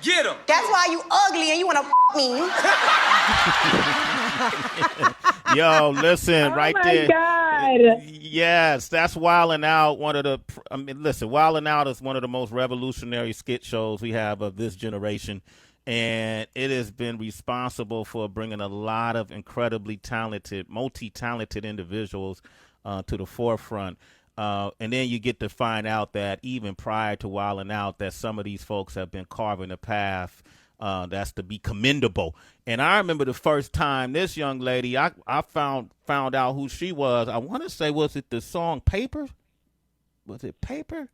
Get him. That's why you ugly and you want to me. Yo, listen, right there. Oh, my God. Yes, that's Wildin' Out. Wildin' Out is one of the most revolutionary skit shows we have of this generation. And it has been responsible for bringing a lot of incredibly talented, multi-talented individuals to the forefront. And then you get to find out that even prior to Wildin' Out, that some of these folks have been carving a path that's to be commendable. And I remember the first time this young lady, I found out who she was. I want to say, was it the song Paper? Was it Paper?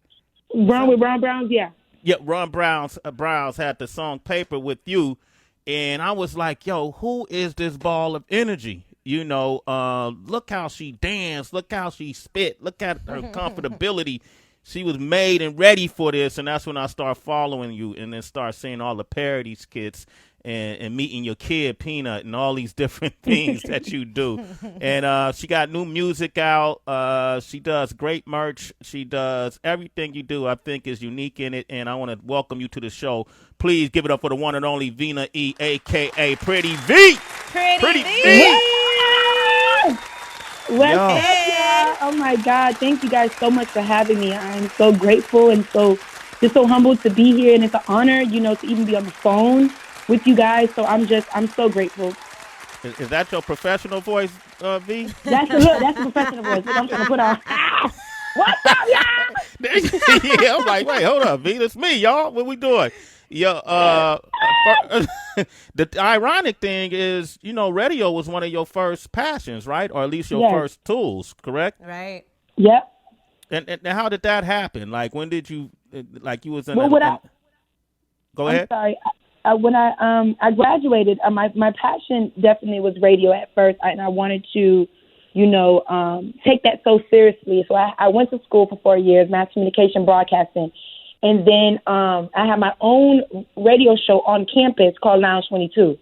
Brown with Browz, yeah. Yeah, Browz had the song Paper with you. And I was like, yo, who is this ball of energy? You know, look how she danced. Look how she spit. Look at her comfortability. She was made and ready for this. And that's when I start following you and then start seeing all the parody skits and meeting your kid, Peanut, and all these different things that you do. And she got new music out. She does great merch. She does everything you do, I think, is unique in it. And I want to welcome you to the show. Please give it up for the one and only Vina E, a.k.a. Pretty V. Pretty V. What's up, y'all? Oh, my God. Thank you guys so much for having me. I'm so grateful and just so humbled to be here. And it's an honor, to even be on the phone with you guys. So I'm so grateful. Is that your professional voice, V? That's the professional voice that I'm trying to put on. What's up, y'all? Yeah, I'm like, wait, hold up, V. That's me, y'all. What we doing? The ironic thing is, radio was one of your first passions, right? Or at least your first tools, correct? Right. Yep. And how did that happen? Like, when did you, you was in Go ahead. I'm sorry. When I graduated, my passion definitely was radio at first, and I wanted to, take that so seriously. So I went to school for 4 years, mass communication broadcasting. And then I had my own radio show on campus called Lounge 22.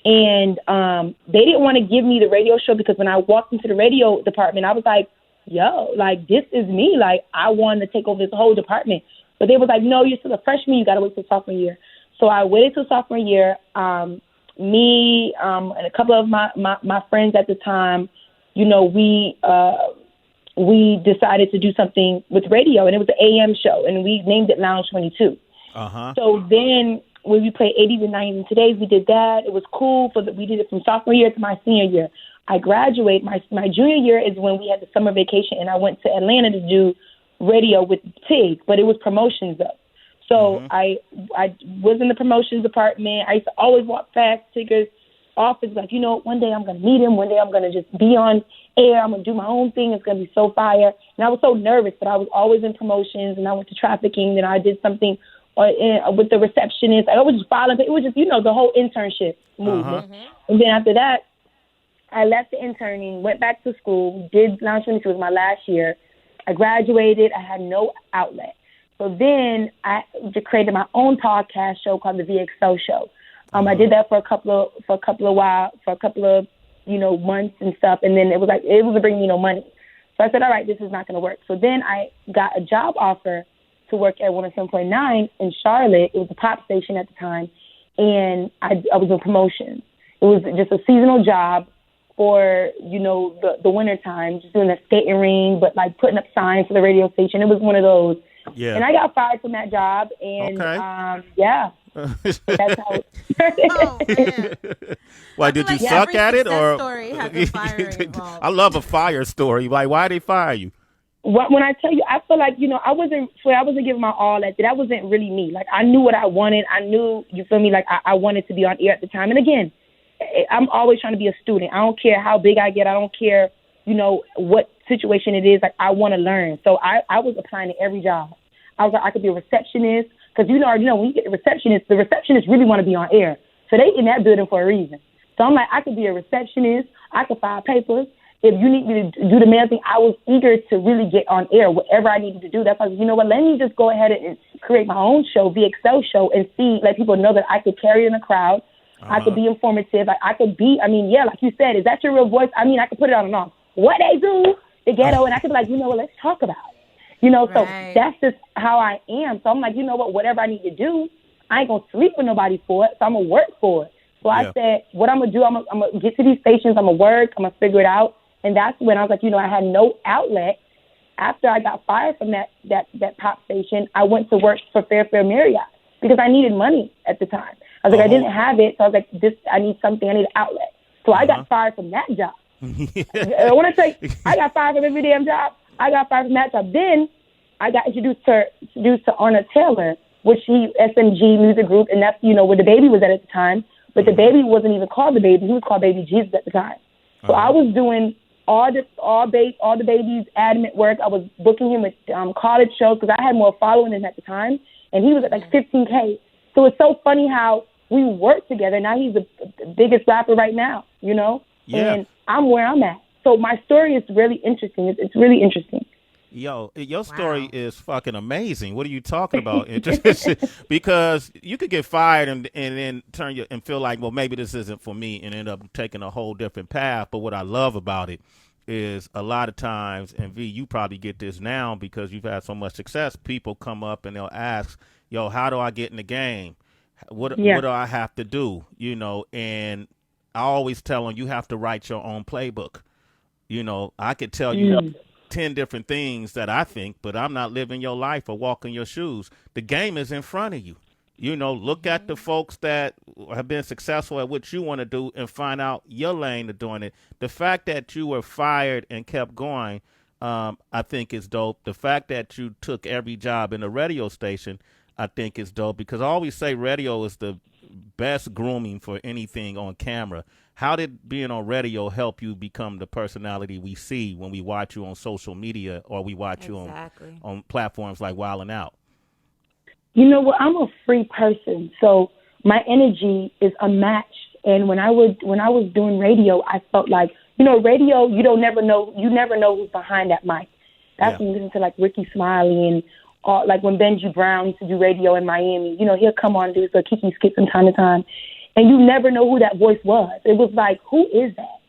And they didn't want to give me the radio show because when I walked into the radio department, I was like, yo, like, this is me. Like, I want to take over this whole department. But they was like, no, you're still a freshman. You got to wait till sophomore year. So I waited till sophomore year. Me and a couple of my friends at the time, we decided to do something with radio, and it was an AM show, and we named it Lounge 22. Uh-huh. So then when we played 80s and 90s and today's, we did that. It was cool. We did it from sophomore year to my senior year. I graduated. My junior year is when we had the summer vacation, and I went to Atlanta to do radio with Tig, but it was promotions, though. So I was in the promotions department. I used to always walk past Tigger's office, like, one day I'm going to meet him. One day I'm going to just be on air. I'm going to do my own thing. It's going to be so fire. And I was so nervous, but I was always in promotions, and I went to trafficking. Then I did something with the receptionist. I was just following. It was just, the whole internship movement. And then after that, I left the interning, went back to school, did Lounge 22. It was my last year. I graduated. I had no outlet. So then I created my own podcast show called the VXO Show. I did that for a couple of months and stuff, and then it was bringing me no money. So I said, all right, this is not going to work. So then I got a job offer to work at 107.9 in Charlotte. It was a pop station at the time, and I was in promotions. It was just a seasonal job for the winter time, just doing a skating ring, but like putting up signs for the radio station. It was one of those. Yeah. And I got fired from that job, and yeah. That's how it started. Oh, man. Why, did you suck at it, or? Story has a fire involved. I love a fire story. Like, why did they fire you? When I tell you, I feel like, I wasn't giving my all at that. That wasn't really me. Like, I knew what I wanted. I knew, you feel me? Like, I wanted to be on air at the time. And again, I'm always trying to be a student. I don't care how big I get. I don't care, what situation it is. Like, I want to learn. So I was applying to every job. I was like, I could be a receptionist. Because when you get the receptionists really want to be on air. So they in that building for a reason. So I'm like, I could be a receptionist. I could file papers. If you need me to do the mail thing, I was eager to really get on air, whatever I needed to do. That's why I was, let me just go ahead and create my own show, VXL show, and let people know that I could carry it in a crowd. I could be informative. I could be, like you said, is that your real voice? I could put it on and off. What they do, the ghetto, and I could be like, let's talk about it. So that's just how I am. So I'm like, whatever I need to do, I ain't gonna sleep with nobody for it, so I'm gonna work for it. So I said, what I'm gonna do, I'm gonna get to these stations, I'm gonna work, I'm gonna figure it out. And that's when I was like, I had no outlet. After I got fired from that pop station, I went to work for Fairfield Marriott because I needed money at the time. I was like, I didn't have it, so I was like, I need something, I need an outlet. So I got fired from that job. I want to say, I got fired from every damn job. I got fired from that job. Then I got introduced to Arna Taylor, which SMG Music Group, and that's, where the baby was at the time. But the baby wasn't even called the baby. He was called Baby Jesus at the time. So I was doing all the baby's admin work. I was booking him with college shows because I had more following than at the time, and he was at like 15K. So it's so funny how we worked together. Now he's the biggest rapper right now, Yeah. And I'm where I'm at. So my story is really interesting. It's really interesting. Yo, your story is fucking amazing. What are you talking about? Because you could get fired and then and feel like, well, maybe this isn't for me, and end up taking a whole different path. But what I love about it is a lot of times, and V, you probably get this now because you've had so much success, people come up and they'll ask, yo, how do I get in the game? What do I have to do? And I always tell them you have to write your own playbook. I could tell you 10 different things that I think, but I'm not living your life or walking your shoes. The game is in front of you. Look at the folks that have been successful at what you want to do and find out your lane of doing it. The fact that you were fired and kept going, I think is dope. The fact that you took every job in a radio station, I think is dope, because I always say radio is the best grooming for anything on camera. How did being on radio help you become the personality we see when we watch you on social media or we watch you on platforms like Wild 'N Out? I'm a free person, so my energy is unmatched. And when I was doing radio, I felt like, radio, you never know who's behind that mic. That's when you listen to like Ricky Smiley and like when Benji Brown used to do radio in Miami. He'll come on and do his little Kiki skits from time to time. And you never know who that voice was. It was like, who is that?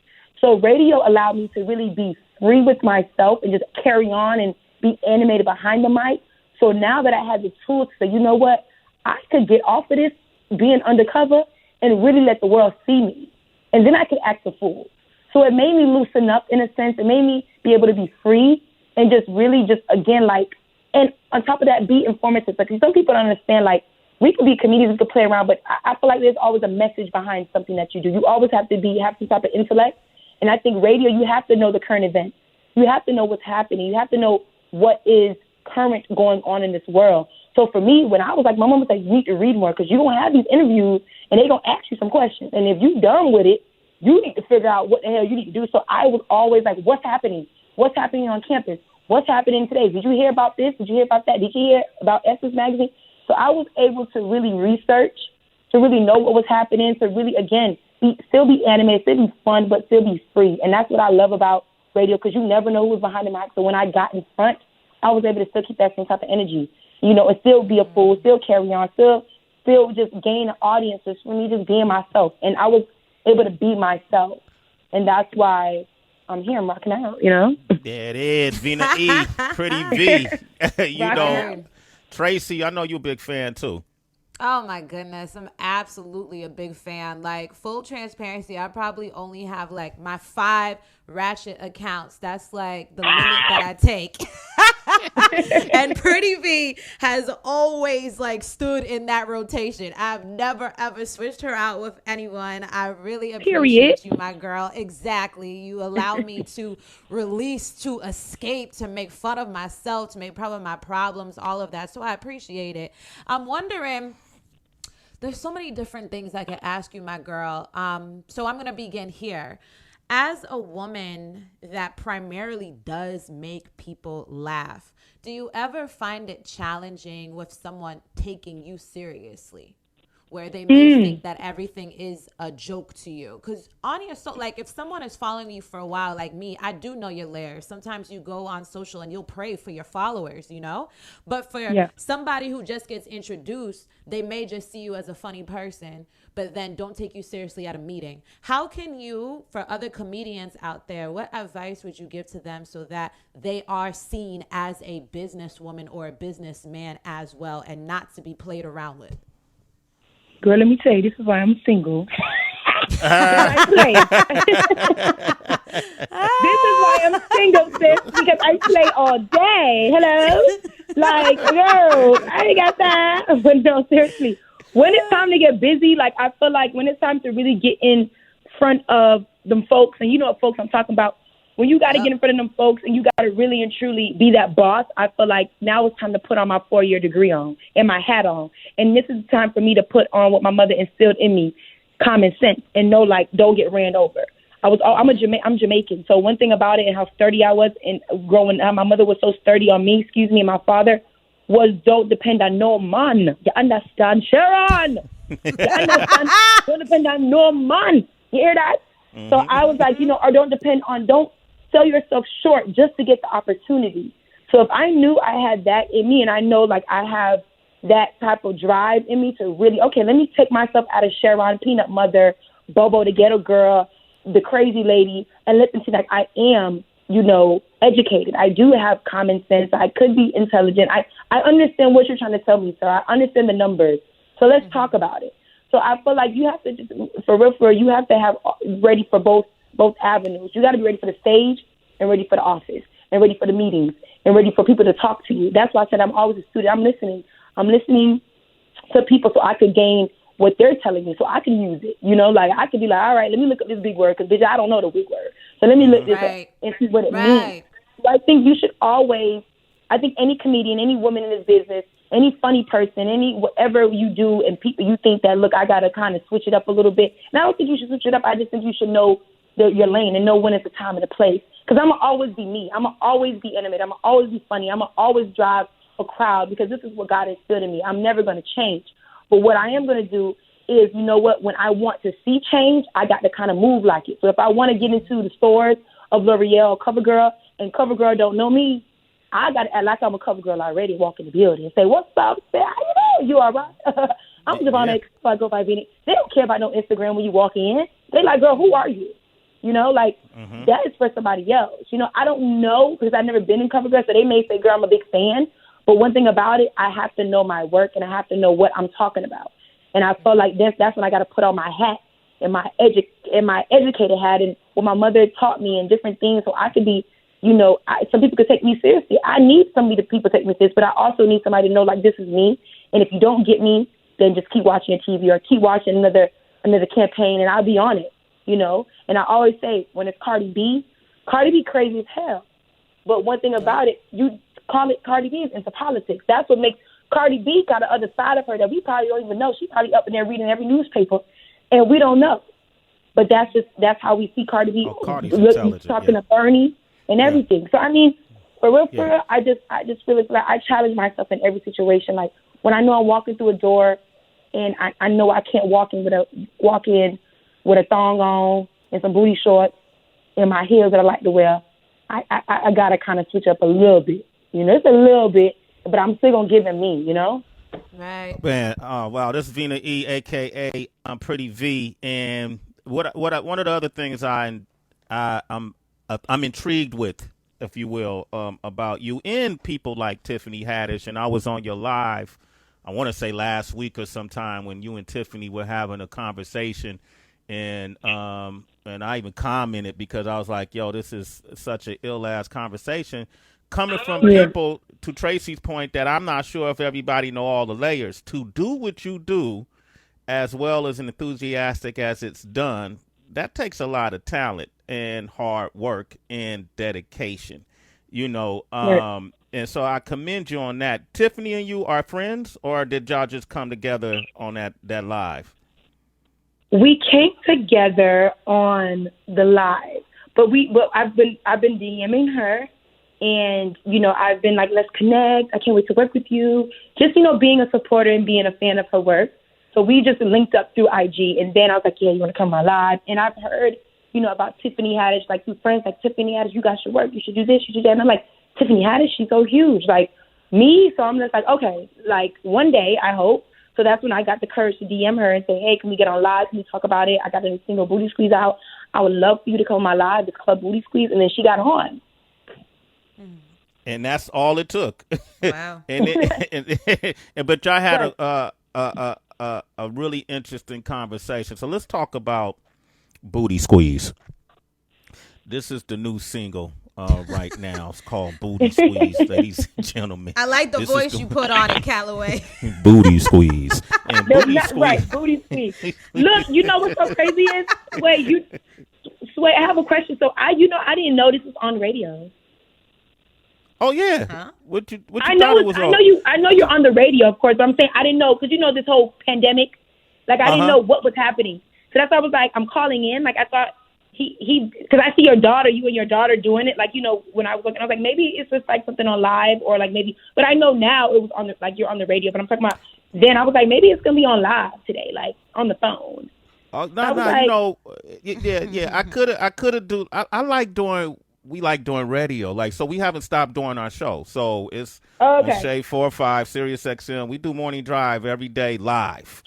So radio allowed me to really be free with myself and just carry on and be animated behind the mic. So now that I have the tools to say, you know what, I could get off of this being undercover and really let the world see me. And then I could act a fool. So it made me loosen up in a sense. It made me be able to be free and just really again, and on top of that, be informative. Because some people don't understand, we could be comedians, we could play around, but I feel like there's always a message behind something that you do. You always have some type of intellect. And I think radio, you have to know the current events. You have to know what's happening. You have to know what is current going on in this world. So for me, when I was like, my mom was like, you need to read more because you're going to have these interviews and they're going to ask you some questions. And if you're done with it, you need to figure out what the hell you need to do. So I was always like, what's happening? What's happening on campus? What's happening today? Did you hear about this? Did you hear about that? Did you hear about Essence Magazine? So I was able to really research, to really know what was happening, to really, again, still be animated, still be fun, but still be free. And that's what I love about radio, because you never know who was behind the mic. So when I got in front, I was able to still keep that same type of energy, and still be a fool, still carry on, still just gain an audience just for me just being myself. And I was able to be myself. And that's why I'm here, I'm rocking out, There it is, Vina E, Pretty V. Tracy, I know you're a big fan too. Oh my goodness, I'm absolutely a big fan. Full transparency, I probably only have my 5 ratchet accounts. That's the limit that I take. And Pretty V has always stood in that rotation. I've never ever switched her out with anyone. I really appreciate you, my girl. Exactly. You allow me to release, to escape, to make fun of myself, to make fun of my problems, all of that. So I appreciate it. I'm wondering, there's so many different things I could ask you, my girl. So I'm going to begin here. As a woman that primarily does make people laugh, do you ever find it challenging with someone taking you seriously, where they may think that everything is a joke to you? Because on your if someone is following you for a while, like me, I do know your layers. Sometimes you go on social and you'll pray for your followers, But for somebody who just gets introduced, they may just see you as a funny person, but then don't take you seriously at a meeting. How can you, for other comedians out there, what advice would you give to them so that they are seen as a businesswoman or a businessman as well and not to be played around with? Girl, let me tell you, this is why I'm single. I play. This is why I'm single, sis, because I play all day. Hello? Like, girl, I ain't got that. But no, seriously. When it's time to get busy, like, I feel like when it's time to really get in front of them folks, and you know what folks I'm talking about, when you got to get in front of them folks and you got to really and truly be that boss, I feel like now it's time to put on my 4-year degree on and my hat on. And this is the time for me to put on what my mother instilled in me, common sense, and know, like, don't get ran over. I'm Jamaican, so one thing about it and how sturdy I was and growing up, my mother was so sturdy on me, and my father was don't depend on no man. You understand, Sharon? You understand? Don't depend on no man. You hear that? Mm-hmm. So I was like, or don't sell yourself short just to get the opportunity. So if I knew I had that in me and I know like I have that type of drive in me to really, okay, let me take myself out of Sharon, Peanut Mother, Bobo, the ghetto girl, the crazy lady, and let them see like I am, educated. I do have common sense. I could be intelligent. I understand what you're trying to tell me, sir. I understand the numbers. So let's talk about it. So I feel like you have to just, for real, you have to have ready for both avenues. You got to be ready for the stage and ready for the office and ready for the meetings and ready for people to talk to you. That's why I said I'm always a student. I'm listening. I'm listening to people so I could gain what they're telling me so I can use it. Like I could be like, all right, let me look up this big word because, bitch, I don't know the big word. So let me look this up and see what it means. So I think you should always, I think any comedian, any woman in this business, any funny person, any whatever you do and people you think that, look, I got to kind of switch it up a little bit. And I don't think you should switch it up. I just think you should know your lane and know when it's the time and the place. Because I'm going to always be me. I'm going to always be intimate. I'm going to always be funny. I'm going to always drive a crowd because this is what God has instilled in me. I'm never going to change. But what I am going to do is, you know what, when I want to see change, I got to kind of move like it. So if I want to get into the stores of L'Oreal or CoverGirl and CoverGirl don't know me, I got to act like I'm a CoverGirl already, walk in the building and say, what's up? Say, how you doing? You all right? I'm Devon I go by Vinny. They don't care about no Instagram when you walk in. They like, girl, who are you? That is for somebody else. I don't know because I've never been in CoverGirl, so they may say, girl, I'm a big fan. But one thing about it, I have to know my work and I have to know what I'm talking about. And I feel like that's when I got to put on my hat and my educated hat and what my mother taught me and different things so I could be, some people could take me seriously. I need people to take me seriously, but I also need somebody to know, like, this is me. And if you don't get me, then just keep watching your TV or keep watching another campaign and I'll be on it, And I always say when it's Cardi B crazy as hell. But one thing about it, you call it Cardi B is into politics. That's what makes Cardi B got the other side of her that we probably don't even know. She probably up in there reading every newspaper, and we don't know. But that's how we see Cardi B talking to Bernie and everything. So I mean, for real, I just feel like I challenge myself in every situation. Like when I know I'm walking through a door, and I know I can't walk in with a thong on and some booty shorts and my heels that I like to wear. I gotta kind of switch up a little bit. It's a little bit, but I'm still gonna give him me, Right. Man, wow, this is Vina E, aka Pretty V, and what one of the other things I'm intrigued with, if you will, about you and people like Tiffany Haddish, and I was on your live, I want to say last week or sometime when you and Tiffany were having a conversation, and I even commented because I was like, yo, this is such an ill ass conversation. Coming from people, to Tracy's point, that I'm not sure if everybody know all the layers. To do what you do, as well as enthusiastic as it's done, that takes a lot of talent and hard work and dedication. And so I commend you on that. Tiffany and you are friends, or did y'all just come together on that live? We came together on the live, but I've been DMing her. And, I've been like, let's connect. I can't wait to work with you. Just, being a supporter and being a fan of her work. So we just linked up through IG. And then I was like, yeah, you want to come on live? And I've heard, about Tiffany Haddish, like through friends like Tiffany Haddish, you got your work. You should do this, you should do that. And I'm like, Tiffany Haddish, she's so huge. Like me. So I'm just like, okay, like one day, I hope. So that's when I got the courage to DM her and say, hey, can we get on live? Can we talk about it? I got a single booty squeeze out. I would love for you to come on my live, it's Club Booty Squeeze. And then she got on. And that's all it took. Wow. But y'all had a really interesting conversation. So let's talk about Booty Squeeze. This is the new single right now. It's called Booty Squeeze, ladies and gentlemen. I like the voice you put on it, Calloway. Booty Squeeze. And That's Booty not Squeeze. right. Booty squeeze. Look, you know what's so crazy is? Sway, I have a question. So I didn't know this was on radio. Oh yeah. Huh? What you I thought know, it was I on? know you're on the radio, of course. But I'm saying I didn't know because this whole pandemic. Like I didn't know what was happening. So that's why I was like, I'm calling in. Like I thought he because I see you and your daughter doing it. Like when I was looking, I was like maybe it's just like something on live or like maybe. But I know now it was on you're on the radio. But I'm talking about then I was like maybe it's gonna be on live today, like on the phone. Oh no, yeah. I could do. I like doing. We like doing radio, like so. We haven't stopped doing our show, so it's Shade 405 Sirius XM. We do morning drive every day live.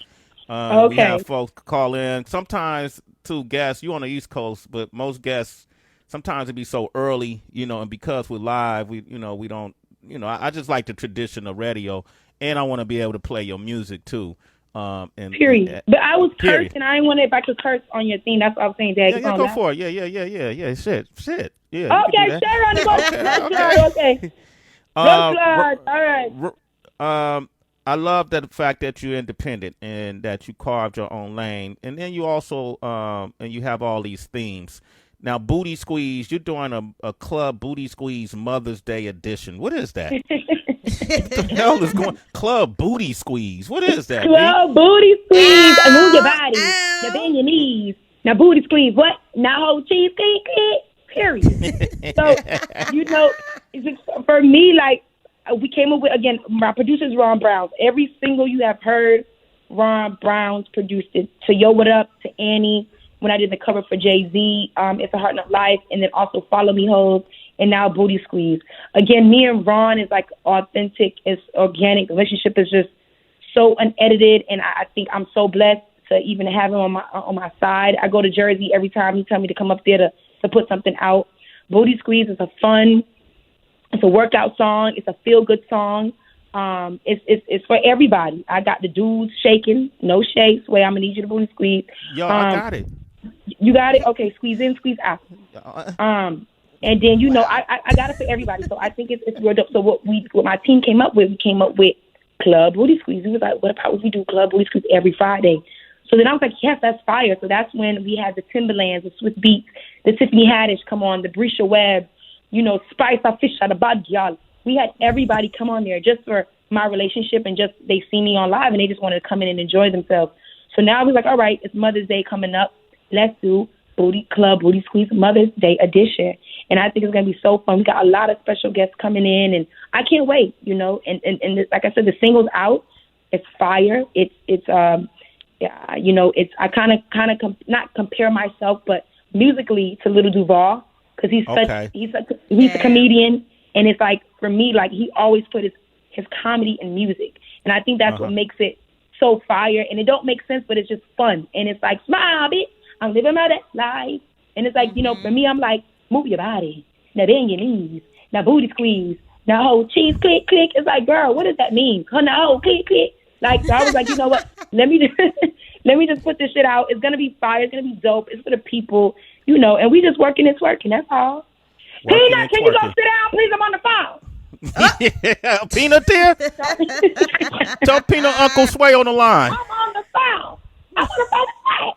We have folks call in. Sometimes two guests. You on the East Coast, but most guests sometimes it be so early, and because we're live, we don't. I just like the tradition of radio, and I want to be able to play your music too. Period. But I was cursed, and I didn't want if I could curse on your thing. That's what I was saying, Dad. Yeah, go for it. Yeah. Shit. Yeah. Okay, share on the go. Okay. Good blood. All right. I love the fact that you're independent and that you carved your own lane, and then you also and you have all these themes. Now, Booty Squeeze, you're doing a club Booty Squeeze Mother's Day edition. What is that? What the hell is going? Club Booty Squeeze. What is that? Club Booty Squeeze. Move your body. Now bend your knees. Now booty squeeze. What? Now hold cheese. Period. So it's just, for me, like we came up with again. My producer's Ron Browz. Every single you have heard, Ron Browz produced it. To Yo What Up, to Annie. When I did the cover for Jay-Z, It's a Hard Enough Life, and then also Follow Me Hoes, and now Booty Squeeze. Again, me and Ron is like authentic, it's organic. The relationship is just so unedited, and I think I'm so blessed to even have him on my side. I go to Jersey every time he tells me to come up there to put something out. Booty Squeeze is it's a workout song. It's a feel-good song. It's for everybody. I got the dudes shaking, no shakes. Way I'm gonna need you to booty squeeze. Yo, I got it. You got it? Okay, squeeze in, squeeze out. And then, I got it for everybody. So I think it's real dope. So what my team came up with, Club Booty Squeeze. We was like, what about if we do Club Booty Squeeze every Friday? So then I was like, yes, that's fire. So that's when we had the Timberlands, the Swiss Beats, the Tiffany Haddish come on, the Brisha Webb, Spice, our fish out of bud, y'all. We had everybody come on there just for my relationship and just they see me on live and they just wanted to come in and enjoy themselves. So now we're like, all right, it's Mother's Day coming up. Let's do Club Booty Squeeze Mother's Day edition. And I think it's going to be so fun. We got a lot of special guests coming in, and I can't wait, And like I said, the single's out. It's fire. It's I kind of not compare myself, but musically to Little Duval because he's a comedian, and it's like for me, like he always put his comedy in music, and I think that's what makes it so fire. And it don't make sense, but it's just fun, and it's like smile, bitch. I'm living my best life. And it's like, for me, I'm like, move your body. Now bend your knees. Now booty squeeze. Now hold cheese, click, click. It's like, girl, what does that mean? Now hold, click, click. Like, so I was like, you know what? Let me just put this shit out. It's going to be fire. It's going to be dope. It's for the people, and we just working. It's working. That's all. Peanut, can you go sit down, please? I'm on the phone. Yeah, Peanut there? Tell Peanut Uncle Sway on the line. I'm on the phone. I'm on the phone.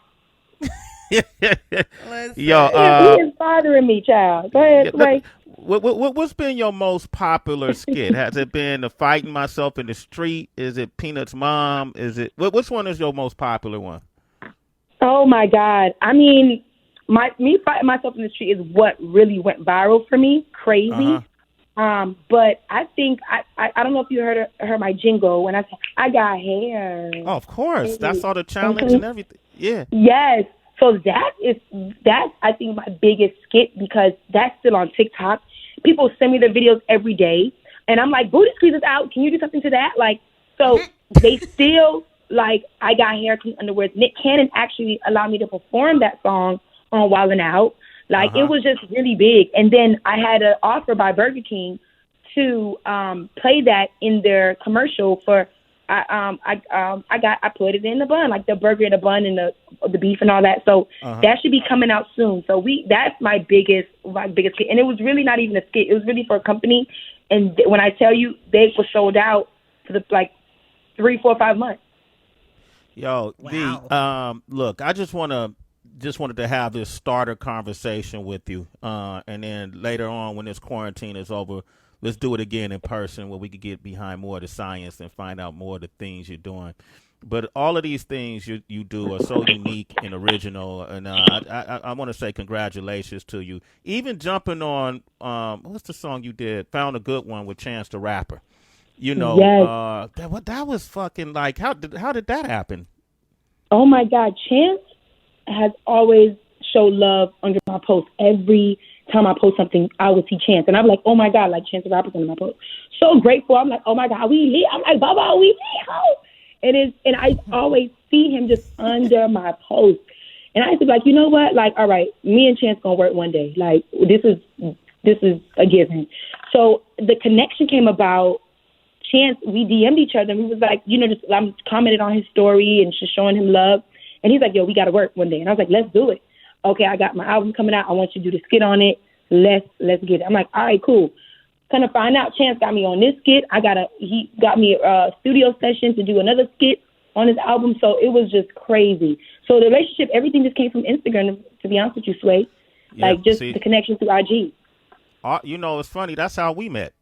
Yo, he is bothering me, child. Go ahead, Sway. What's been your most popular skit? Has it been the fighting myself in the street? Is it Peanut's mom? Is it which one is your most popular one? Oh my God! I mean, me fighting myself in the street is what really went viral for me. Crazy. But I think I don't know if you heard my jingle when I said I got hair. Oh, of course. That's all the challenge and everything. Yeah. Yes. So that's I think my biggest skit because that's still on TikTok. People send me the videos every day, and I'm like, Booty Squeeze is out. Can you do something to that? Like, so they still like I got hair, clean underwear. Nick Cannon actually allowed me to perform that song on Wildin' Out. Like it was just really big. And then I had an offer by Burger King to play that in their commercial for I put it in the bun, like the burger, the bun, and the beef and all that. So that should be coming out soon. So that's my biggest skit, and it was really not even a skit. It was really for a company, and when I tell you, they were sold out for the like 3, 4, 5 months. Yo, Wow. look, I just wanted to have this starter conversation with you, and then later on when this quarantine is over, let's do it again in person where we could get behind more of the science and find out more of the things you're doing. But all of these things you do are so unique and original, and I want to say congratulations to you. Even jumping on, what's the song you did? Found a Good One with Chance the Rapper. You know, Yes. that was fucking like, how did that happen? Oh my God, Chance has always showed love under my post. Every time I post something, I would see Chance, and I'm like, oh my God, like Chance the Rapper's under my post. So grateful. I'm like, oh my God, we lit. I'm like, Baba, we lit. Oh. It is, and I always see him just under my post, and I used to be like, you know what, like, all right, me and Chance gonna work one day. Like, this is a given. So the connection came about. Chance, we DM'd each other, and we was like, you know, just I'm commented on his story and just showing him love. And he's like, yo, we got to work one day. And I was like, let's do it. Okay, I got my album coming out. I want you to do the skit on it. Let's get it. I'm like, all right, cool. Kind of find out, Chance got me on this skit. He got me a studio session to do another skit on his album. So it was just crazy. So the relationship, everything just came from Instagram, to be honest with you, Sway. Yeah, like just the connection through IG. You know, it's funny. That's how we met.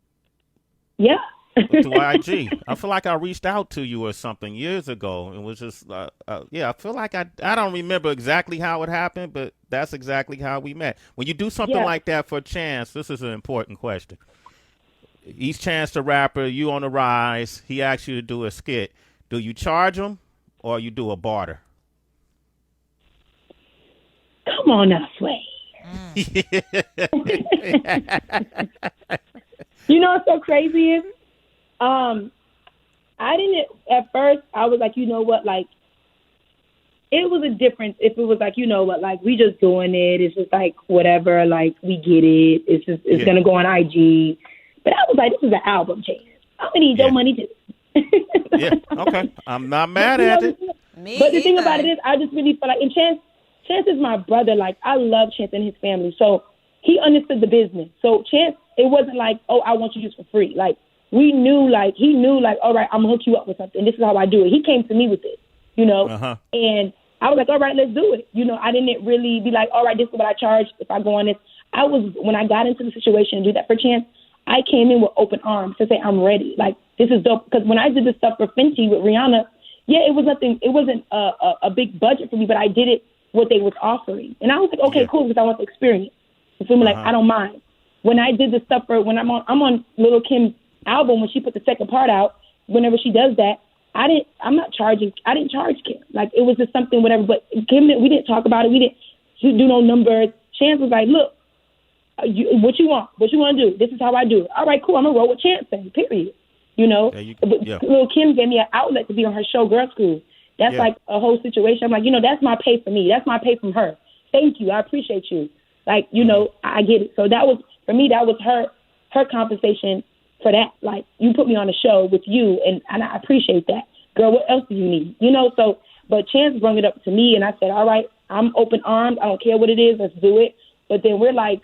Yeah. Through IG. I feel like I reached out to you or something years ago. It was just, yeah, I feel like I don't remember exactly how it happened, but that's exactly how we met. When you do something like that for Chance, this is an important question. He's Chance the Rapper, you on the rise, he asks you to do a skit. Do you charge him or you do a barter? Come on now, Sway. You know what's so crazy is? I didn't, at first, I was like, you know what, like, it was a difference if it was like, you know what, like, we just doing it. It's just like, whatever, like, we get it. It's going to go on IG. But I was like, this is an album, Chance. I'm going to need your money, too. Yeah, okay. I'm not mad at it. But the thing about it is, I just really feel like, and Chance is my brother. Like, I love Chance and his family. So he understood the business. So Chance, it wasn't like, oh, I want you just for free. Like, he knew, like, all right, I'm going to hook you up with something. This is how I do it. He came to me with it, you know, and I was like, all right, let's do it. You know, I didn't really be like, all right, this is what I charge if I go on this. When I got into the situation to do that for Chance, I came in with open arms to say, I'm ready. Like, this is dope. Because when I did this stuff for Fenty with Rihanna, yeah, it wasn't a big budget for me, but I did it what they was offering. And I was like, okay, cool, because I want the experience. You feel me? Like, I don't mind. When I did the stuff when I'm on Lil' Kim's album, when she put the second part out, whenever she does that, I didn't charge Kim. Like, it was just something, whatever. But Kim, we didn't talk about it. We didn't do no numbers. Chance was like, look, what you want? What you want to do? This is how I do it. All right, cool. I'm going to roll with Chance then, period. You know? Lil' Kim gave me an outlet to be on her show, Girl School. That's like a whole situation. I'm like, you know, that's my pay for me. That's my pay from her. Thank you. I appreciate you. Like, you know, I get it. So that was, for me, that was her compensation for that. Like, you put me on a show with you, and I appreciate that. Girl, what else do you need? You know, so, but Chance brought it up to me, and I said, all right, I'm open armed. I don't care what it is. Let's do it. But then we're like,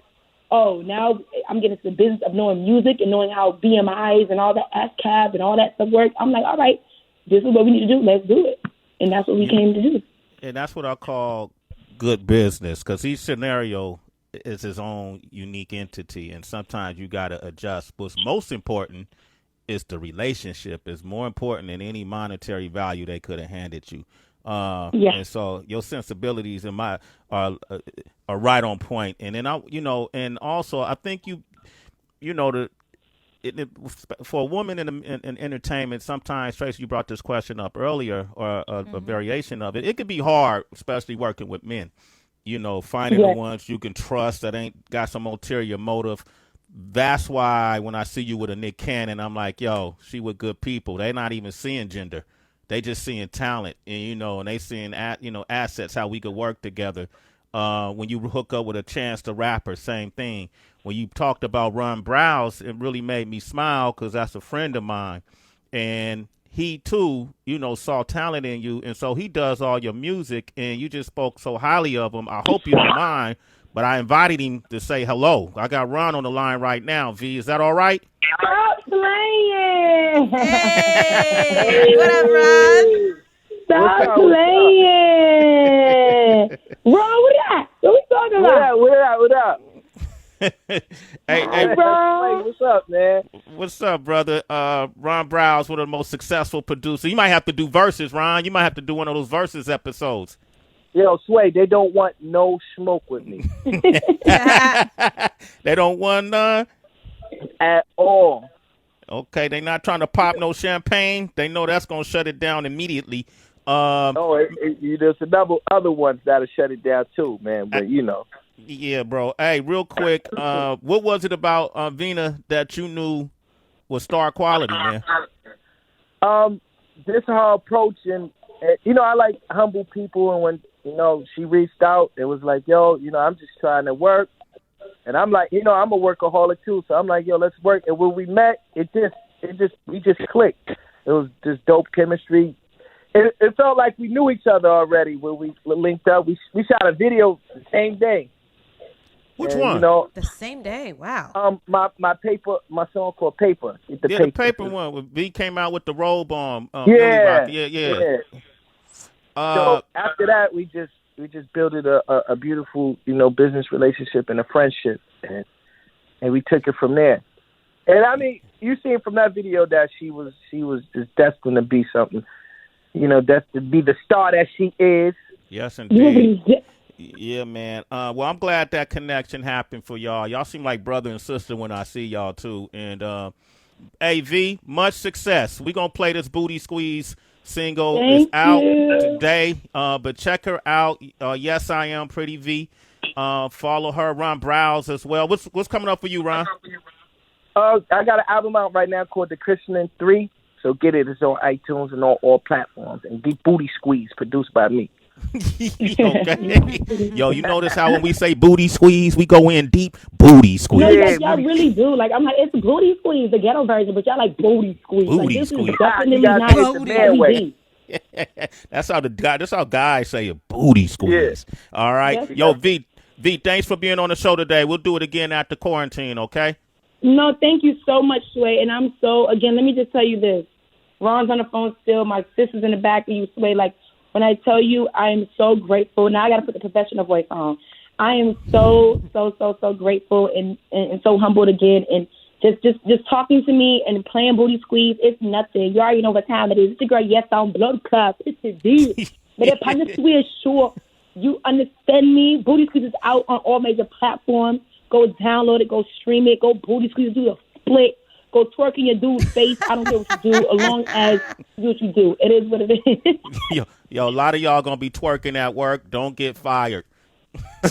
oh, now I'm getting into the business of knowing music and knowing how BMIs and all that, ASCAP and all that stuff work. I'm like, all right, this is what we need to do. Let's do it. And that's what we came to do. And that's what I call good business, because each scenario is his own unique entity, and sometimes you got to adjust. What's most important is the relationship is more important than any monetary value they could have handed you. And so your sensibilities and my are right on point. And then and also I think for a woman in entertainment, sometimes, Tracy, you brought this question up earlier, or a variation of it. It could be hard, especially working with men. You know, finding the ones you can trust that ain't got some ulterior motive. That's why when I see you with a Nick Cannon, I'm like, yo, she with good people. They're not even seeing gender. They just seeing talent, and and they seeing assets, how we could work together. When you hook up with a Chance the Rapper, same thing. When you talked about Browz, it really made me smile because that's a friend of mine, and he too, saw talent in you, and so he does all your music, and you just spoke so highly of him. I hope you don't mind, but I invited him to say hello. I got Ron on the line right now. V, is that all right? Stop playing. Hey, what up, Ron? Stop playing. Ron, what that? What we talking about? What up? Hey, bro. What's up, man? What's up, brother? Ron Browz, one of the most successful producers. You might have to do verses, Ron. You might have to do one of those verses episodes. Yo, Sway, they don't want no smoke with me. They don't want none? At all. Okay, they not trying to pop no champagne. They know that's going to shut it down immediately. There's other ones that'll shut it down too, man, but Yeah, bro. Hey, real quick, what was it about Vina that you knew was star quality, man? This her approach, and I like humble people, and when she reached out, it was like, yo, I'm just trying to work, and I'm like, I'm a workaholic too, so I'm like, yo, let's work. And when we met, we just clicked. It was just dope chemistry. It felt like we knew each other already when we linked up. We shot a video the same day. Which one? The same day. Wow. My song called Paper. The paper one. When V came out with the robe on. Yeah. So after that, we just built a beautiful, business relationship and a friendship, and we took it from there. And I mean, you seen from that video that she was just destined to be something. That's to be the star that she is. Yes, indeed. Yeah, man. Well, I'm glad that connection happened for y'all. Y'all seem like brother and sister when I see y'all, too. And, AV, much success. We're going to play this Booty Squeeze single. It's out today, but check her out. Yes, I Am Pretty V. Follow her, Ron Browz, as well. What's coming up for you, Ron? I got an album out right now called The Christian 3. So get it. It's on iTunes and on all platforms. And get Booty Squeeze, produced by me. Okay. Yo, you notice how when we say booty squeeze, we go in deep. Booty squeeze. No, y'all really do. Like, I'm like, it's booty squeeze, the ghetto version, but y'all like booty squeeze. Booty like, squeeze. Is definitely not booty. That's how guys say it. Booty squeeze. Yeah. All right. Yes, Yo, V, thanks for being on the show today. We'll do it again after quarantine, okay? No, thank you so much, Sway. And again, let me just tell you this. Ron's on the phone still. My sister's in the back of you, Sway. Like, when I tell you, I am so grateful. Now I got to put the professional voice on. I am so grateful and so humbled again. And just talking to me and playing Booty Squeeze, it's nothing. You already know what time it is. It's the girl, yes, I'm blood cup. It's a deal. But if I'm just sure you understand me, Booty Squeeze is out on all major platforms. Go download it. Go stream it. Go Booty Squeeze. Do the split. Go twerk in your dude's face. I don't care what you do, as long as you do what you do. It is what it is. Yo, a lot of y'all going to be twerking at work. Don't get fired.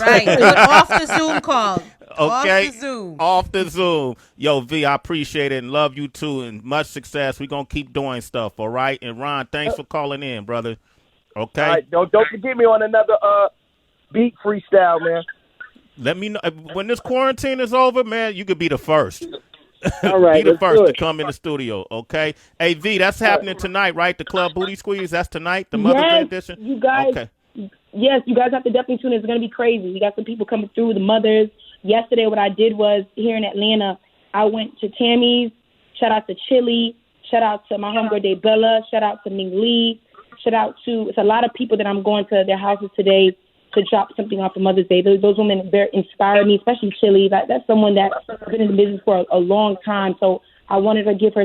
Right. Do it off the Zoom call. Okay. Off the Zoom. Off the Zoom. Yo, V, I appreciate it and love you too, and much success. We're going to keep doing stuff, all right? And Ron, thanks for calling in, brother. Okay? All right, don't forget me on another beat freestyle, man. Let me know. When this quarantine is over, man, you could be the first. All right. Be the first to come in the studio, okay? Hey, V, that's happening tonight, right? The Club Booty Squeeze, that's tonight, the Mother's Day edition? You guys, okay. Yes, you guys have to definitely tune in. It's going to be crazy. We got some people coming through, the mothers. Yesterday, what I did was, here in Atlanta, I went to Tammy's. Shout out to Chili. Shout out to my homegirl, Daybella. Shout out to Ming Lee. Shout out to, it's a lot of people that I'm going to their houses today to drop something off for Mother's Day. Those women very inspire me, especially Chili. That's someone that's been in the business for a long time. So I wanted to gift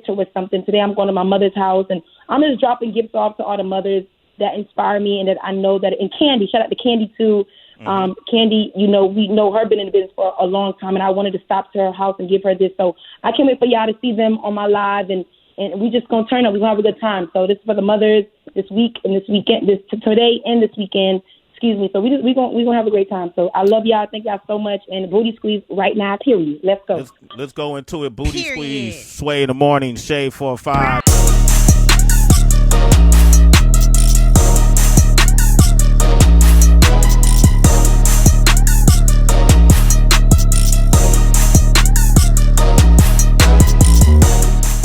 her with something. Today I'm going to my mother's house, and I'm just dropping gifts off to all the mothers that inspire me and that I know that. And Candy, shout out to Candy too. Candy, we know her been in the business for a long time, and I wanted to stop to her house and give her this. So I can't wait for y'all to see them on my live, and we just gonna turn up. We're gonna have a good time. So this is for the mothers this week and this weekend, today and this weekend. Excuse me. So we gonna have a great time. So I love y'all. Thank y'all so much. And Booty Squeeze right now. Period. Let's go. Let's go into it. Booty Squeeze. Sway in the morning. Shade 4-5.